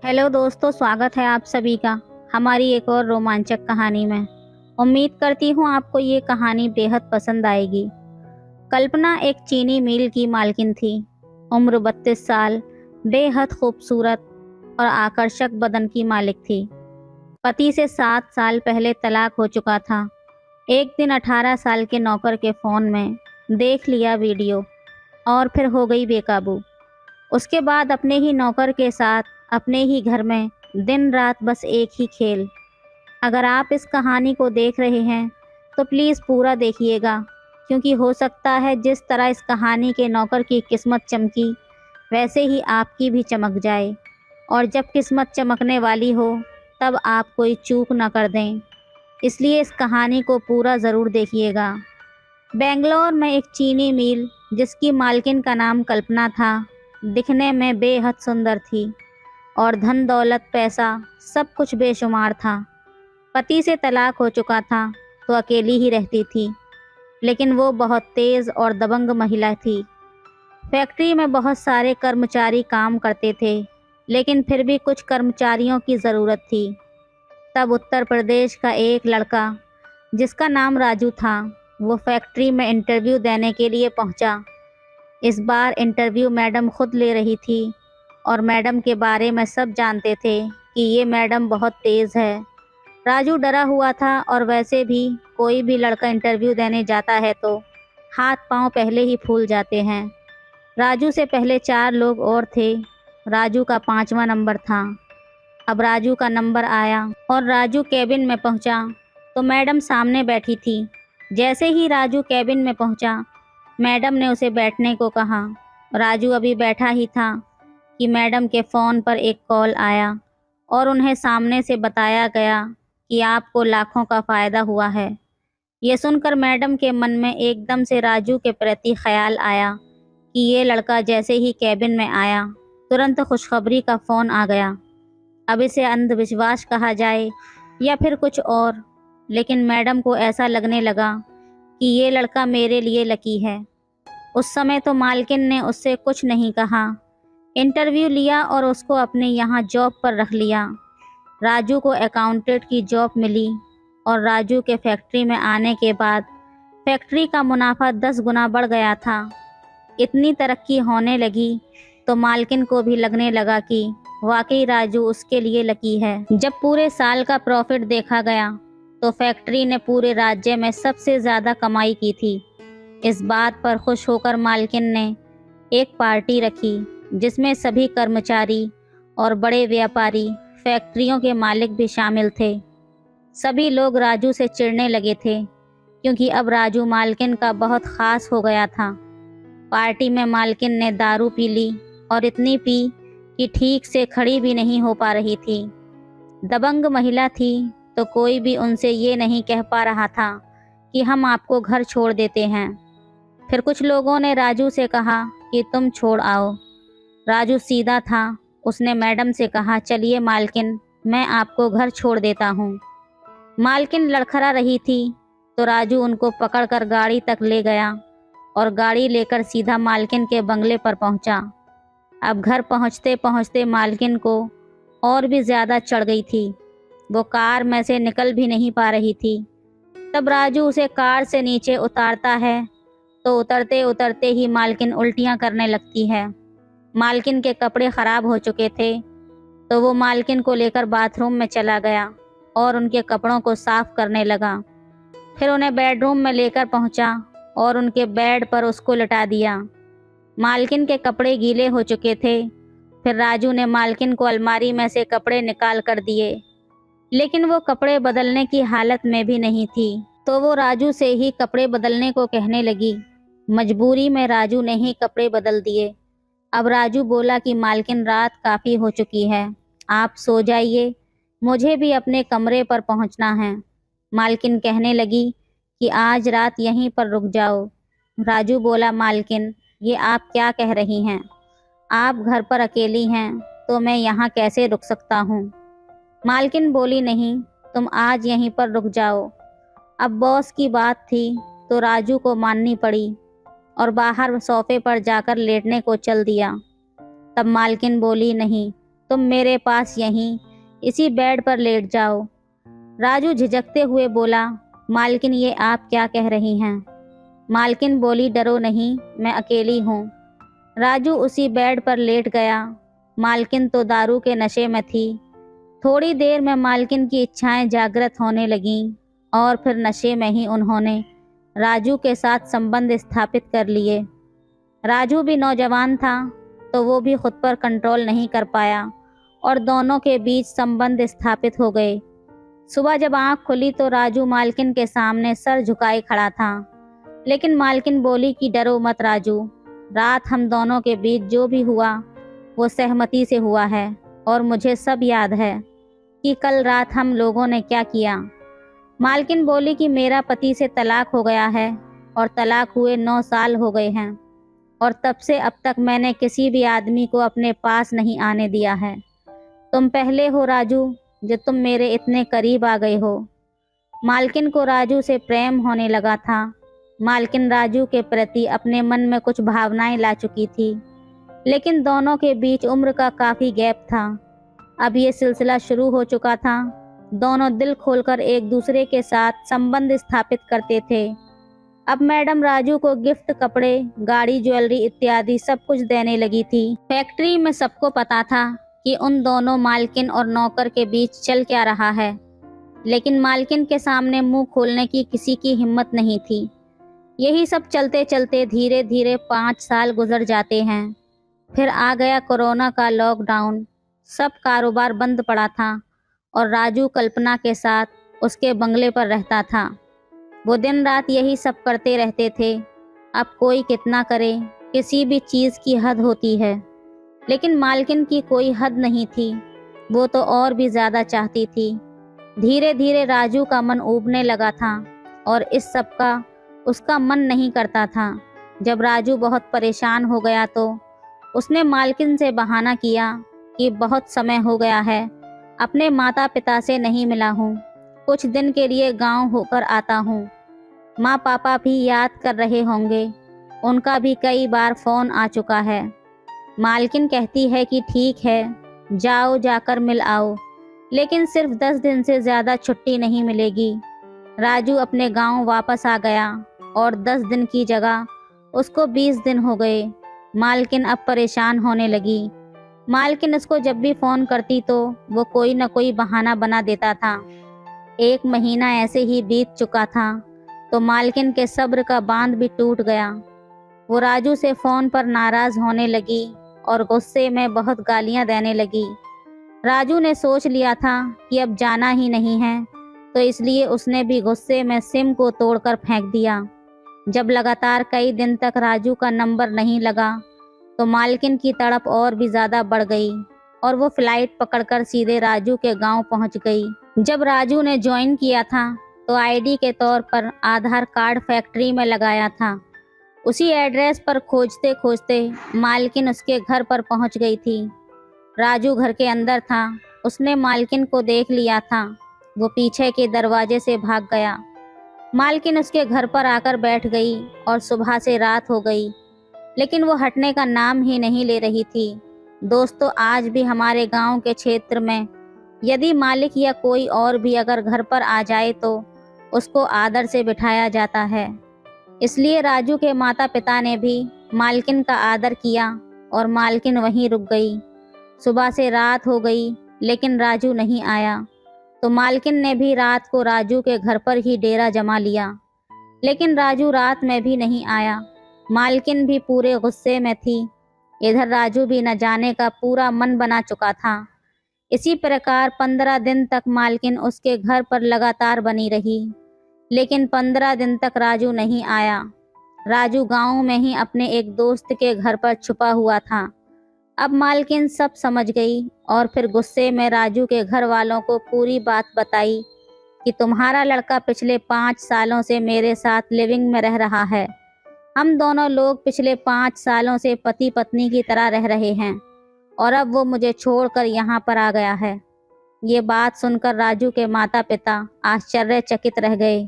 Hello दोस्तों, स्वागत है आप सभी का हमारी एक और रोमांचक कहानी में। उम्मीद करती हूँ आपको ये कहानी बेहद पसंद आएगी। कल्पना एक चीनी मिल की मालकिन थी। उम्र 32 साल, बेहद खूबसूरत और आकर्षक बदन की मालिक थी। पति से 7 साल पहले तलाक हो चुका था। एक दिन 18 साल के नौकर के फ़ोन में देख लिया वीडियो और फिर हो गई बेकाबू। उसके बाद अपने ही नौकर के साथ अपने ही घर में दिन रात बस एक ही खेल। अगर आप इस कहानी को देख रहे हैं तो प्लीज़ पूरा देखिएगा, क्योंकि हो सकता है जिस तरह इस कहानी के नौकर की किस्मत चमकी वैसे ही आपकी भी चमक जाए। और जब किस्मत चमकने वाली हो तब आप कोई चूक न कर दें, इसलिए इस कहानी को पूरा ज़रूर देखिएगा। बेंगलोर में एक चीनी मिल जिसकी मालकिन का नाम कल्पना था, दिखने में बेहद सुंदर थी और धन दौलत पैसा सब कुछ बेशुमार था। पति से तलाक हो चुका था तो अकेली ही रहती थी, लेकिन वो बहुत तेज़ और दबंग महिला थी। फैक्ट्री में बहुत सारे कर्मचारी काम करते थे, लेकिन फिर भी कुछ कर्मचारियों की ज़रूरत थी। तब उत्तर प्रदेश का एक लड़का जिसका नाम राजू था, वो फैक्ट्री में इंटरव्यू देने के लिए पहुंचा। इस बार इंटरव्यू मैडम खुद ले रही थी और मैडम के बारे में सब जानते थे कि ये मैडम बहुत तेज़ है। राजू डरा हुआ था और वैसे भी कोई भी लड़का इंटरव्यू देने जाता है तो हाथ पांव पहले ही फूल जाते हैं। राजू से पहले 4 लोग और थे। राजू का 5वां नंबर था। अब राजू का नंबर आया और राजू केबिन में पहुंचा तो मैडम सामने बैठी थी। जैसे ही राजू केबिन में पहुंचा, मैडम ने उसे बैठने को कहा। राजू अभी बैठा ही था कि मैडम के फ़ोन पर एक कॉल आया और उन्हें सामने से बताया गया कि आपको लाखों का फ़ायदा हुआ है। ये सुनकर मैडम के मन में एकदम से राजू के प्रति ख्याल आया कि ये लड़का जैसे ही केबिन में आया, तुरंत खुशखबरी का फ़ोन आ गया। अब इसे अंधविश्वास कहा जाए या फिर कुछ और, लेकिन मैडम को ऐसा लगने लगा कि ये लड़का मेरे लिए लकी है। उस समय तो मालकिन ने उससे कुछ नहीं कहा, इंटरव्यू लिया और उसको अपने यहाँ जॉब पर रख लिया। राजू को अकाउंटेंट की जॉब मिली और राजू के फैक्ट्री में आने के बाद फैक्ट्री का मुनाफा 10 गुना बढ़ गया था। इतनी तरक्की होने लगी तो मालकिन को भी लगने लगा कि वाकई राजू उसके लिए लकी है। जब पूरे साल का प्रॉफिट देखा गया तो फैक्ट्री ने पूरे राज्य में सबसे ज़्यादा कमाई की थी। इस बात पर खुश होकर मालकिन ने एक पार्टी रखी जिसमें सभी कर्मचारी और बड़े व्यापारी, फैक्ट्रियों के मालिक भी शामिल थे। सभी लोग राजू से चिढ़ने लगे थे, क्योंकि अब राजू मालकिन का बहुत ख़ास हो गया था। पार्टी में मालकिन ने दारू पी ली और इतनी पी कि ठीक से खड़ी भी नहीं हो पा रही थी। दबंग महिला थी तो कोई भी उनसे ये नहीं कह पा रहा था कि हम आपको घर छोड़ देते हैं। फिर कुछ लोगों ने राजू से कहा कि तुम छोड़ आओ। राजू सीधा था। उसने मैडम से कहा, चलिए मालकिन, मैं आपको घर छोड़ देता हूँ। मालकिन लड़खड़ा रही थी तो राजू उनको पकड़कर गाड़ी तक ले गया और गाड़ी लेकर सीधा मालकिन के बंगले पर पहुँचा। अब घर पहुँचते पहुँचते मालकिन को और भी ज़्यादा चढ़ गई थी। वो कार में से निकल भी नहीं पा रही थी। तब राजू उसे कार से नीचे उतारता है तो उतरते उतरते ही मालकिन उल्टियाँ करने लगती है। मालकिन के कपड़े ख़राब हो चुके थे तो वो मालकिन को लेकर बाथरूम में चला गया और उनके कपड़ों को साफ़ करने लगा। फिर उन्हें बेडरूम में लेकर पहुंचा और उनके बेड पर उसको लिटा दिया। मालकिन के कपड़े गीले हो चुके थे। फिर राजू ने मालकिन को अलमारी में से कपड़े निकाल कर दिए, लेकिन वो कपड़े बदलने की हालत में भी नहीं थी, तो वो राजू से ही कपड़े बदलने को कहने लगी। मजबूरी में राजू ने ही कपड़े बदल दिए। अब राजू बोला कि मालकिन, रात काफ़ी हो चुकी है, आप सो जाइए, मुझे भी अपने कमरे पर पहुंचना है। मालकिन कहने लगी कि आज रात यहीं पर रुक जाओ। राजू बोला, मालकिन, ये आप क्या कह रही हैं? आप घर पर अकेली हैं तो मैं यहाँ कैसे रुक सकता हूँ? मालकिन बोली, नहीं, तुम आज यहीं पर रुक जाओ। अब बॉस की बात थी तो राजू को माननी पड़ी और बाहर सोफे पर जाकर लेटने को चल दिया। तब मालकिन बोली, नहीं, तुम मेरे पास यहीं इसी बेड पर लेट जाओ। राजू झिझकते हुए बोला, मालकिन ये आप क्या कह रही हैं? मालकिन बोली, डरो नहीं, मैं अकेली हूँ। राजू उसी बेड पर लेट गया। मालकिन तो दारू के नशे में थी। थोड़ी देर में मालकिन की इच्छाएं जागृत होने लगीं और फिर नशे में ही उन्होंने राजू के साथ संबंध स्थापित कर लिए। राजू भी नौजवान था तो वो भी खुद पर कंट्रोल नहीं कर पाया और दोनों के बीच संबंध स्थापित हो गए। सुबह जब आंख खुली तो राजू मालकिन के सामने सर झुकाए खड़ा था। लेकिन मालकिन बोली कि डरो मत राजू, रात हम दोनों के बीच जो भी हुआ वो सहमति से हुआ है और मुझे सब याद है कि कल रात हम लोगों ने क्या किया। मालकिन बोली कि मेरा पति से तलाक हो गया है और तलाक हुए 9 साल हो गए हैं और तब से अब तक मैंने किसी भी आदमी को अपने पास नहीं आने दिया है। तुम पहले हो राजू जो तुम मेरे इतने करीब आ गए हो। मालकिन को राजू से प्रेम होने लगा था। मालकिन राजू के प्रति अपने मन में कुछ भावनाएं ला चुकी थी, लेकिन दोनों के बीच उम्र का काफ़ी गैप था। अब ये सिलसिला शुरू हो चुका था। दोनों दिल खोलकर एक दूसरे के साथ संबंध स्थापित करते थे। अब मैडम राजू को गिफ्ट, कपड़े, गाड़ी, ज्वेलरी इत्यादि सब कुछ देने लगी थी। फैक्ट्री में सबको पता था कि उन दोनों मालकिन और नौकर के बीच चल क्या रहा है, लेकिन मालकिन के सामने मुंह खोलने की किसी की हिम्मत नहीं थी। यही सब चलते चलते धीरे धीरे 5 साल गुजर जाते हैं। फिर आ गया कोरोना का लॉकडाउन। सब कारोबार बंद पड़ा था और राजू कल्पना के साथ उसके बंगले पर रहता था। वो दिन रात यही सब करते रहते थे। अब कोई कितना करे, किसी भी चीज़ की हद होती है, लेकिन मालकिन की कोई हद नहीं थी। वो तो और भी ज़्यादा चाहती थी। धीरे धीरे राजू का मन ऊबने लगा था और इस सब का उसका मन नहीं करता था। जब राजू बहुत परेशान हो गया तो उसने मालकिन से बहाना किया कि बहुत समय हो गया है, अपने माता पिता से नहीं मिला हूँ, कुछ दिन के लिए गांव होकर आता हूँ। माँ पापा भी याद कर रहे होंगे, उनका भी कई बार फ़ोन आ चुका है। मालकिन कहती है कि ठीक है, जाओ, जाकर मिल आओ, लेकिन सिर्फ 10 दिन से ज़्यादा छुट्टी नहीं मिलेगी। राजू अपने गांव वापस आ गया और 10 दिन की जगह उसको 20 दिन हो गए। मालकिन अब परेशान होने लगी। मालकिन उसको जब भी फ़ोन करती तो वो कोई न कोई बहाना बना देता था। 1 महीना ऐसे ही बीत चुका था तो मालकिन के सब्र का बांध भी टूट गया। वो राजू से फ़ोन पर नाराज़ होने लगी और गुस्से में बहुत गालियां देने लगी। राजू ने सोच लिया था कि अब जाना ही नहीं है, तो इसलिए उसने भी गुस्से में सिम को तोड़कर फेंक दिया। जब लगातार कई दिन तक राजू का नंबर नहीं लगा तो मालकिन की तड़प और भी ज़्यादा बढ़ गई और वो फ्लाइट पकड़कर सीधे राजू के गांव पहुंच गई। जब राजू ने ज्वाइन किया था तो आईडी के तौर पर आधार कार्ड फैक्ट्री में लगाया था। उसी एड्रेस पर खोजते खोजते मालकिन उसके घर पर पहुंच गई थी। राजू घर के अंदर था। उसने मालकिन को देख लिया था। वो पीछे के दरवाजे से भाग गया। मालकिन उसके घर पर आकर बैठ गई और सुबह से रात हो गई, लेकिन वो हटने का नाम ही नहीं ले रही थी। दोस्तों, आज भी हमारे गांव के क्षेत्र में यदि मालिक या कोई और भी अगर घर पर आ जाए तो उसको आदर से बिठाया जाता है। इसलिए राजू के माता पिता ने भी मालकिन का आदर किया और मालकिन वहीं रुक गई। सुबह से रात हो गई लेकिन राजू नहीं आया, तो मालकिन ने भी रात को राजू के घर पर ही डेरा जमा लिया। लेकिन राजू रात में भी नहीं आया। मालकिन भी पूरे गुस्से में थी। इधर राजू भी न जाने का पूरा मन बना चुका था। इसी प्रकार 15 दिन तक मालकिन उसके घर पर लगातार बनी रही, लेकिन 15 दिन तक राजू नहीं आया। राजू गांव में ही अपने एक दोस्त के घर पर छुपा हुआ था। अब मालकिन सब समझ गई और फिर गुस्से में राजू के घर वालों को पूरी बात बताई कि तुम्हारा लड़का पिछले 5 सालों से मेरे साथ लिविंग में रह रहा है। हम दोनों लोग पिछले 5 सालों से पति पत्नी की तरह रह रहे हैं और अब वो मुझे छोड़कर यहाँ पर आ गया है। ये बात सुनकर राजू के माता पिता आश्चर्यचकित रह गए,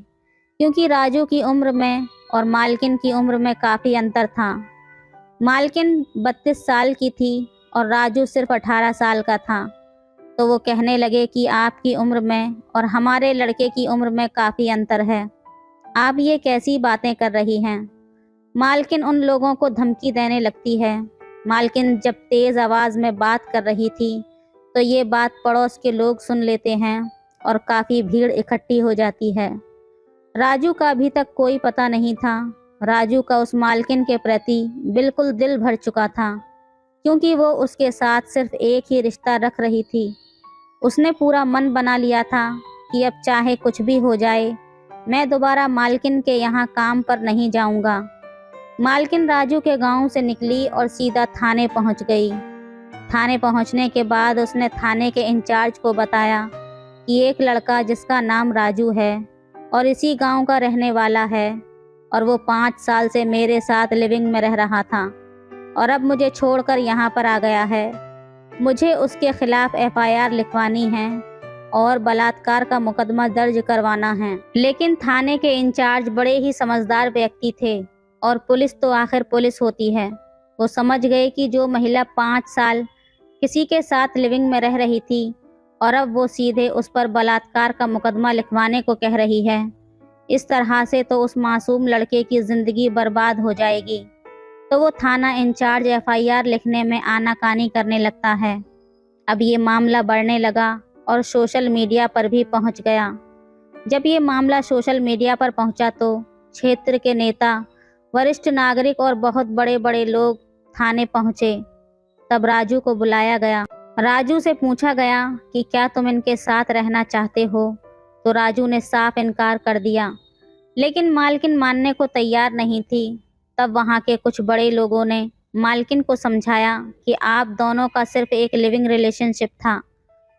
क्योंकि राजू की उम्र में और मालकिन की उम्र में काफ़ी अंतर था। मालकिन 32 साल की थी और राजू सिर्फ 18 साल का था। तो वो कहने लगे कि आपकी उम्र में और हमारे लड़के की उम्र में काफ़ी अंतर है, आप ये कैसी बातें कर रही हैं। मालकिन उन लोगों को धमकी देने लगती है। मालकिन जब तेज़ आवाज़ में बात कर रही थी तो ये बात पड़ोस के लोग सुन लेते हैं और काफ़ी भीड़ इकट्ठी हो जाती है। राजू का अभी तक कोई पता नहीं था। राजू का उस मालकिन के प्रति बिल्कुल दिल भर चुका था, क्योंकि वो उसके साथ सिर्फ एक ही रिश्ता रख रही थी। उसने पूरा मन बना लिया था कि अब चाहे कुछ भी हो जाए, मैं दोबारा मालकिन के यहाँ काम पर नहीं जाऊँगा। मालकिन राजू के गांव से निकली और सीधा थाने पहुंच गई। थाने पहुंचने के बाद उसने थाने के इंचार्ज को बताया कि एक लड़का जिसका नाम राजू है और इसी गांव का रहने वाला है, और वो 5 साल से मेरे साथ लिविंग में रह रहा था और अब मुझे छोड़कर यहाँ पर आ गया है। मुझे उसके खिलाफ FIR लिखवानी है और बलात्कार का मुकदमा दर्ज करवाना है। लेकिन थाने के इंचार्ज बड़े ही समझदार व्यक्ति थे, और पुलिस तो आखिर पुलिस होती है। वो समझ गए कि जो महिला 5 साल किसी के साथ लिविंग में रह रही थी और अब वो सीधे उस पर बलात्कार का मुकदमा लिखवाने को कह रही है, इस तरह से तो उस मासूम लड़के की ज़िंदगी बर्बाद हो जाएगी। तो वो थाना इंचार्ज FIR लिखने में आनाकानी करने लगता है। अब ये मामला बढ़ने लगा और सोशल मीडिया पर भी पहुंच गया। जब ये मामला सोशल मीडिया पर पहुंचा तो क्षेत्र के नेता, वरिष्ठ नागरिक और बहुत बड़े बड़े लोग थाने पहुंचे। तब राजू को बुलाया गया। राजू से पूछा गया कि क्या तुम इनके साथ रहना चाहते हो, तो राजू ने साफ इनकार कर दिया। लेकिन मालकिन मानने को तैयार नहीं थी। तब वहाँ के कुछ बड़े लोगों ने मालकिन को समझाया कि आप दोनों का सिर्फ एक लिविंग रिलेशनशिप था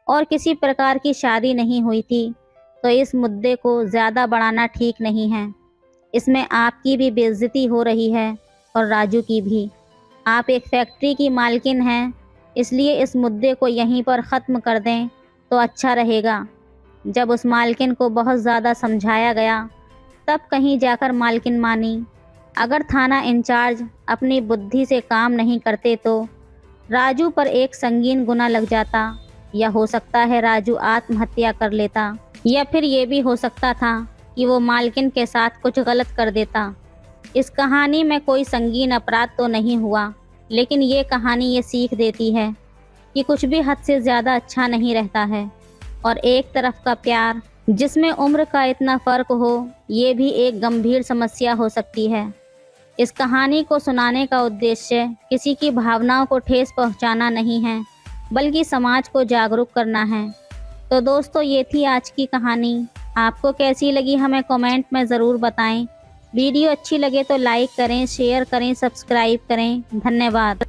और किसी प्रकार की शादी नहीं हुई थी, तो इस मुद्दे को ज़्यादा बढ़ाना ठीक नहीं है। इसमें आपकी भी बेइज्जती हो रही है और राजू की भी। आप एक फैक्ट्री की मालकिन हैं, इसलिए इस मुद्दे को यहीं पर ख़त्म कर दें तो अच्छा रहेगा। जब उस मालकिन को बहुत ज़्यादा समझाया गया तब कहीं जाकर मालकिन मानी। अगर थाना इंचार्ज अपनी बुद्धि से काम नहीं करते तो राजू पर एक संगीन गुनाह लग जाता, या हो सकता है राजू आत्महत्या कर लेता, या फिर ये भी हो सकता था कि वो मालकिन के साथ कुछ गलत कर देता। इस कहानी में कोई संगीन अपराध तो नहीं हुआ, लेकिन ये कहानी ये सीख देती है कि कुछ भी हद से ज़्यादा अच्छा नहीं रहता है, और एक तरफ का प्यार जिसमें उम्र का इतना फ़र्क हो, ये भी एक गंभीर समस्या हो सकती है। इस कहानी को सुनाने का उद्देश्य किसी की भावनाओं को ठेस पहुंचाना नहीं है, बल्कि समाज को जागरूक करना है। तो दोस्तों, ये थी आज की कहानी। आपको कैसी लगी हमें कमेंट में ज़रूर बताएं। वीडियो अच्छी लगे तो लाइक करें, शेयर करें, सब्सक्राइब करें। धन्यवाद।